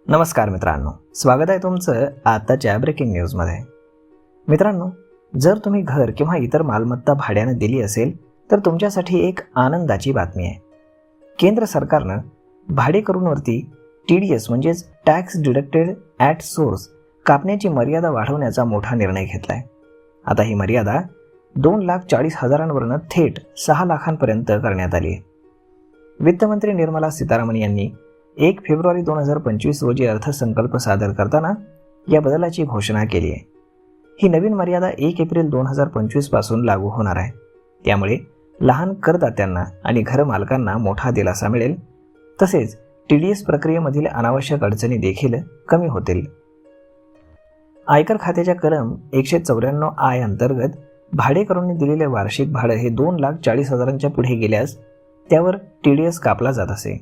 नमस्कार मित्रांनो, स्वागत आहे तुमचं आताच्या ब्रेकिंग न्यूजमध्ये। मित्रांनो, जर तुम्ही घर किंवा इतर मालमत्ता भाड्याने दिली असेल तर तुमच्यासाठी एक आनंदाची बातमी आहे। केंद्र सरकारनं भाडेकरूंवरती TDS म्हणजेच टॅक्स डिडक्टेड ॲट सोर्स कापण्याची मर्यादा वाढवण्याचा मोठा निर्णय घेतला आहे। आता ही मर्यादा 2,40,000वरून थेट 6 लाखांपर्यंत करण्यात आली आहे। वित्तमंत्री निर्मला सीतारामन यांनी 1 फेब्रुवारी 2025 रोजी अर्थसंकल्प सादर करताना या बदलाची घोषणा केली आहे। ही नवीन मर्यादा 1 एप्रिल 2025 पासून लागू होणार आहे। त्यामुळे लहान करदात्यांना आणि घरमालकांना मोठा दिलासा मिळेल, तसेच TDS प्रक्रियेमधील अनावश्यक अडचणी देखील कमी होतील। आयकर खात्याच्या कलम 194I अंतर्गत भाडेकरूंनी दिलेले वार्षिक भाडे हे 2,40,000च्या पुढे गेल्यास त्यावर TDS कापला जात असे।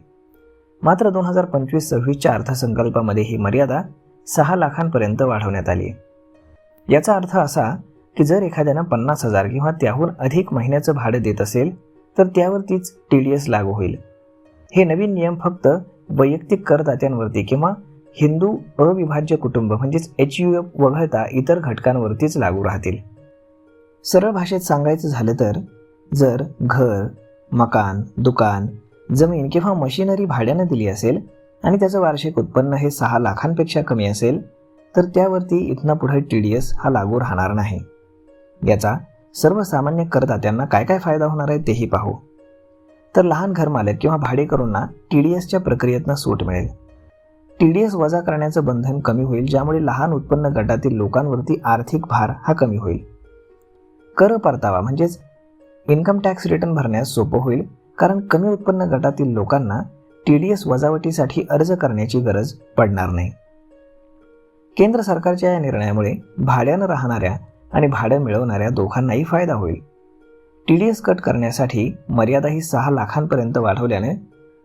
मात्र 2025-26च्या अर्थसंकल्पामध्ये ही मर्यादा 6 लाखांपर्यंत वाढवण्यात आली। याचा अर्थ असा की जर एखाद्यानं 50,000 किंवा त्याहून अधिक महिन्याचं भाडं देत असेल तर त्यावरतीच TDS लागू होईल। हे नवीन नियम फक्त वैयक्तिक करदात्यांवरती किंवा हिंदू अविभाज्य कुटुंब म्हणजेच HUF वगळता इतर घटकांवरतीच लागू राहतील। सरळ भाषेत सांगायचं झालं तर जर घर, मकान, दुकान, जमीन किंवा मशिनरी भाड्याने दिली असेल आणि त्याचं वार्षिक उत्पन्न हे 6 लाखांपेक्षा कमी असेल तर त्यावरती इथनं पुढे TDS हा लागू राहणार नाही। याचा सर्वसामान्य करदात्यांना काय काय फायदा होणार आहे तेही पाहू। तर लहान घरमालक किंवा भाडेकरूंना TDSच्या प्रक्रियेतनं सूट मिळेल। TDS वजा करण्याचं बंधन कमी होईल, ज्यामुळे लहान उत्पन्न गटातील लोकांवरती आर्थिक भार हा कमी होईल। कर परतावा म्हणजेच इन्कम टॅक्स रिटर्न भरण्यास सोपं होईल, कारण कमी उत्पन्न गटातील लोकांना TDS वजावटीसाठी अर्ज करण्याची गरज पडणार नाही। केंद्र सरकारच्या या निर्णयामुळे भाड्यानं राहणाऱ्या आणि भाडं मिळवणाऱ्या दोघांनाही फायदा होईल। TDS कट करण्यासाठी मर्यादा ही 6 लाखांपर्यंत वाढवल्याने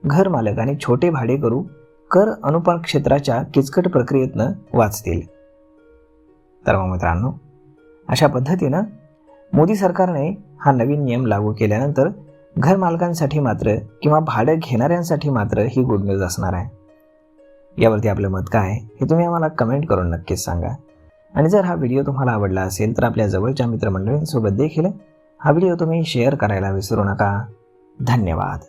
घरमालक आणि छोटे भाडेकरू कर अनुपात क्षेत्राच्या किचकट प्रक्रियेतनं वाचतील। तर मग मित्रांनो, अशा पद्धतीनं मोदी सरकारने हा नवीन नियम लागू केल्यानंतर घरमालकांसाठी मात्र किंवा भाडं घेणाऱ्यांसाठी मात्र ही गुड न्यूज असणार आहे। यावरती आपलं मत काय आहे हे तुम्ही आम्हाला कमेंट करून नक्कीच सांगा। आणि जर हा व्हिडिओ तुम्हाला आवडला असेल तर आपल्या जवळच्या मित्रमंडळींसोबत देखील हा व्हिडिओ तुम्ही शेअर करायला विसरू नका। धन्यवाद।